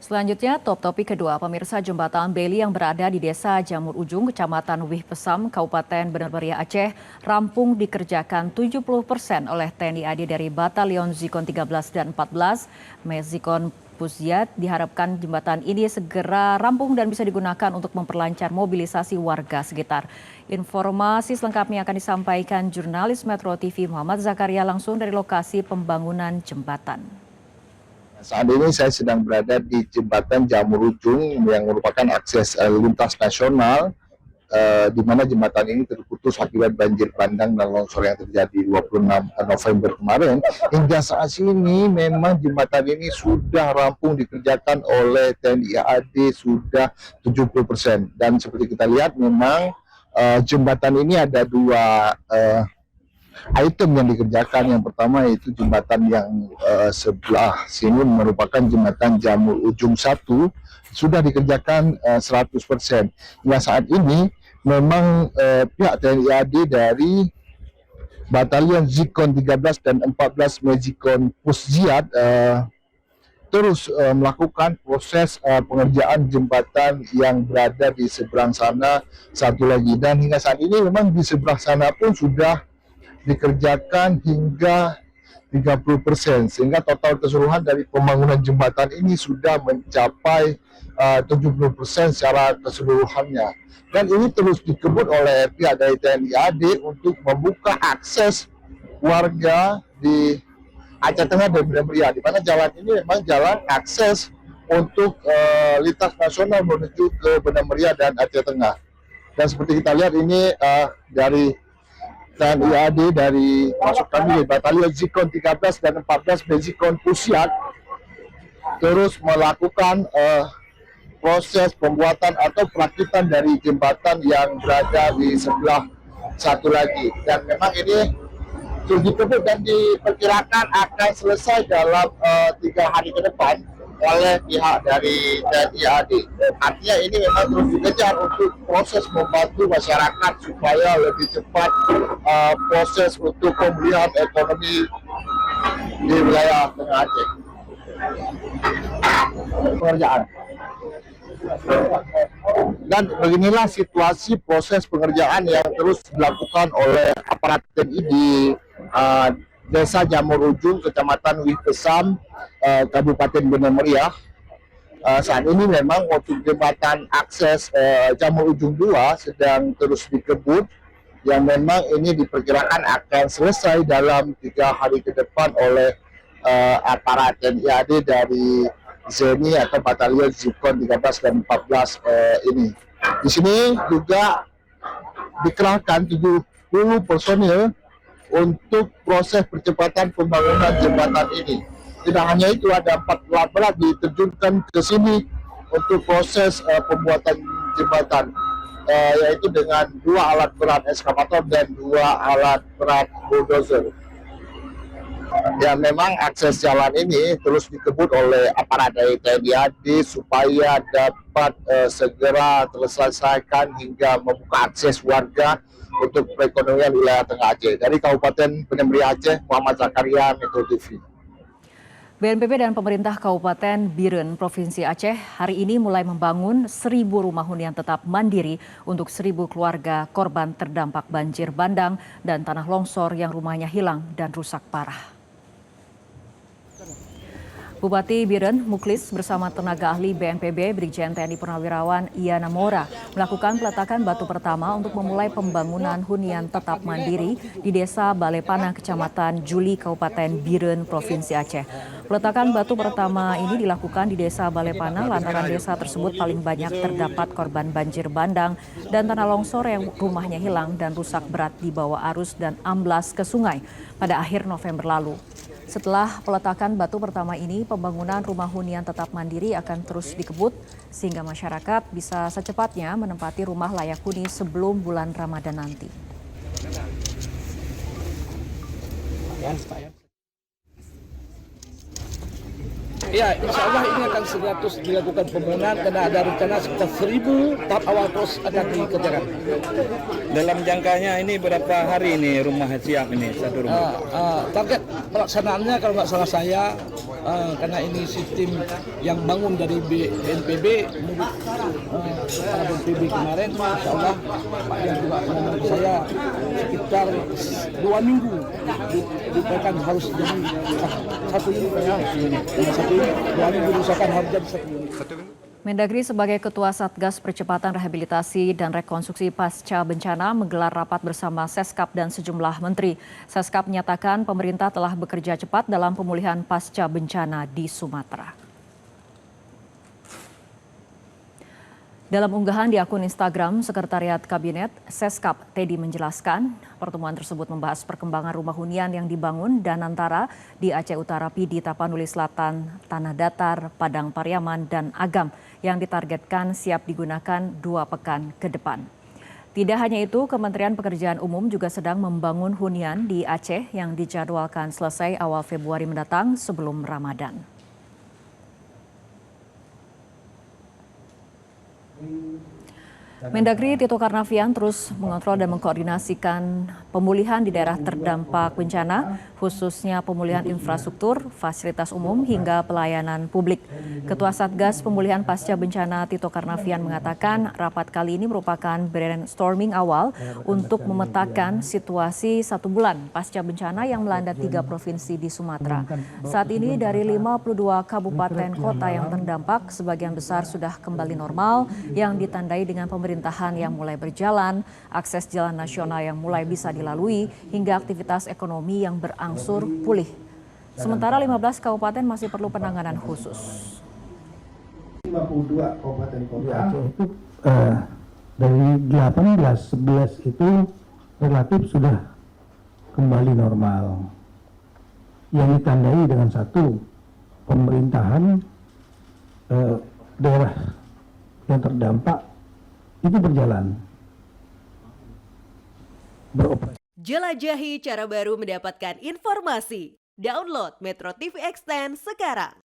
Selanjutnya, top topik kedua, pemirsa jembatan Beli yang berada di Desa Jamur Ujung, Kecamatan Wih Pesam, Kabupaten Bener Meriah Aceh, rampung dikerjakan 70% oleh TNI AD dari Batalion Zikon 13 dan 14, Mezikon Pusziat. Diharapkan jembatan ini segera rampung dan bisa digunakan untuk memperlancar mobilisasi warga sekitar. Informasi selengkapnya akan disampaikan jurnalis Metro TV Muhammad Zakaria langsung dari lokasi pembangunan jembatan. Saat ini saya sedang berada di jembatan Jamur Ujung yang merupakan akses lintas nasional, di mana jembatan ini terputus akibat banjir bandang dan longsor yang terjadi 26 November kemarin. Hingga saat ini memang jembatan ini sudah rampung dikerjakan oleh TNI AD sudah 70%. Dan seperti kita lihat memang jembatan ini ada dua item yang dikerjakan. Yang pertama yaitu jembatan yang sebelah sini merupakan jembatan Jamur Ujung 1 sudah dikerjakan 100%. Hingga saat ini memang pihak TNI AD dari Batalion Zikon 13 dan 14 Mezikon Pusziat terus melakukan proses pengerjaan jembatan yang berada di seberang sana satu lagi. Dan hingga saat ini memang di sebelah sana pun sudah dikerjakan hingga 30%, sehingga total keseluruhan dari pembangunan jembatan ini sudah mencapai 70% secara keseluruhannya. Dan ini terus dikebut oleh pihak dari TNI AD untuk membuka akses warga di Aceh Tengah dan Bener Meriah, di mana jalan ini memang jalan akses untuk lintas nasional menuju ke Bener Meriah dan Aceh Tengah. Dan seperti kita lihat ini dari TNI AD dari masuk kami Batalion Zikon 13 dan 14 Mezikon Pusziat terus melakukan proses pembuatan atau perakitan dari jembatan yang berada di sebelah satu lagi. Dan memang ini terus dikebut dan diperkirakan akan selesai dalam 3 hari ke depan oleh pihak dari TNI AD. Artinya ini memang terus dikejar untuk proses membantu masyarakat supaya lebih cepat proses untuk pemulihan ekonomi di wilayah Tengah Aceh. Pengerjaan. Dan beginilah situasi proses pengerjaan yang terus dilakukan oleh aparat TNI di Desa Jamur Ujung, Kecamatan Wih Pesam, Kabupaten Bener Meriah. Saat ini memang untuk jembatan akses Jamur Ujung 2 sedang terus dikebut, yang memang ini diperkirakan akan selesai dalam 3 hari ke depan oleh aparat TNI AD dari ZENI atau Batalion Zikon 13 dan 14 ini. Di sini juga dikerahkan 70 personil untuk proses percepatan pembangunan jembatan ini. Tidak hanya itu, ada 4 alat berat diterjunkan ke sini untuk proses pembuatan jembatan, yaitu dengan 2 alat berat eskavator dan 2 alat berat bulldozer. Ya, memang akses jalan ini terus dikebut oleh aparat dari TNI AD supaya dapat segera terselesaikan hingga membuka akses warga untuk perekonomian wilayah Tengah Aceh. Dari Kabupaten Bener Meriah Aceh, Muhammad Zakaria, Metro TV. BNPB dan pemerintah Kabupaten Biren, Provinsi Aceh hari ini mulai membangun 1.000 rumah hunian tetap mandiri untuk 1.000 keluarga korban terdampak banjir bandang dan tanah longsor yang rumahnya hilang dan rusak parah. Bupati Biren Muklis bersama tenaga ahli BNPB Brigjen TNI Purnawirawan Iyana Mora melakukan peletakan batu pertama untuk memulai pembangunan hunian tetap mandiri di Desa Balepana, Kecamatan Juli, Kabupaten Biren, Provinsi Aceh. Peletakan batu pertama ini dilakukan di Desa Balepana lantaran desa tersebut paling banyak terdapat korban banjir bandang dan tanah longsor yang rumahnya hilang dan rusak berat di bawah arus dan amblas ke sungai pada akhir November lalu. Setelah peletakan batu pertama ini, pembangunan rumah hunian tetap mandiri akan terus dikebut sehingga masyarakat bisa secepatnya menempati rumah layak huni sebelum bulan Ramadan nanti. Ya, insya Allah ini akan segera terus dilakukan pembangunan karena ada rencana sekitar 1.000 tahap awal terus akan dikerjakan. Dalam jangkanya ini berapa hari ini rumah siap ini satu rumah? Target pelaksanaannya kalau nggak salah saya karena ini sistem yang bangun dari BNPB menurut para BNPB kemarin, insya Allah Pak Yan juga ngomong ke saya sekitar 2 minggu diupayakan harus jadi 1 unit ya. 2 minggu diusahakan harus jadi 1 unit. Mendagri sebagai Ketua Satgas Percepatan Rehabilitasi dan Rekonstruksi Pasca Bencana menggelar rapat bersama Seskap dan sejumlah menteri. Seskap menyatakan pemerintah telah bekerja cepat dalam pemulihan pasca bencana di Sumatera. Dalam unggahan di akun Instagram Sekretariat Kabinet, Seskap Teddy menjelaskan pertemuan tersebut membahas perkembangan rumah hunian yang dibangun dan antara di Aceh Utara, Pidi, Tapanuli Selatan, Tanah Datar, Padang Pariaman, dan Agam yang ditargetkan siap digunakan 2 pekan ke depan. Tidak hanya itu, Kementerian Pekerjaan Umum juga sedang membangun hunian di Aceh yang dijadwalkan selesai awal Februari mendatang sebelum Ramadan. Mendagri Tito Karnavian terus mengontrol dan mengkoordinasikan pemulihan di daerah terdampak bencana, khususnya pemulihan infrastruktur, fasilitas umum, hingga pelayanan publik. Ketua Satgas Pemulihan Pasca Bencana Tito Karnavian mengatakan rapat kali ini merupakan brainstorming awal untuk memetakan situasi 1 bulan pasca bencana yang melanda 3 provinsi di Sumatera. Saat ini dari 52 kabupaten kota yang terdampak, sebagian besar sudah kembali normal yang ditandai dengan pemerintahan yang mulai berjalan, akses jalan nasional yang mulai bisa dilalui, hingga aktivitas ekonomi yang berangsur pulih. Sementara 15 kabupaten masih perlu penanganan khusus. 52 kabupaten kota itu dari 11 itu relatif sudah kembali normal. Yang ditandai dengan 1, pemerintahan daerah yang terdampak itu berjalan. Beroperasi. Jelajahi cara baru mendapatkan informasi. Download Metro TV Extend sekarang.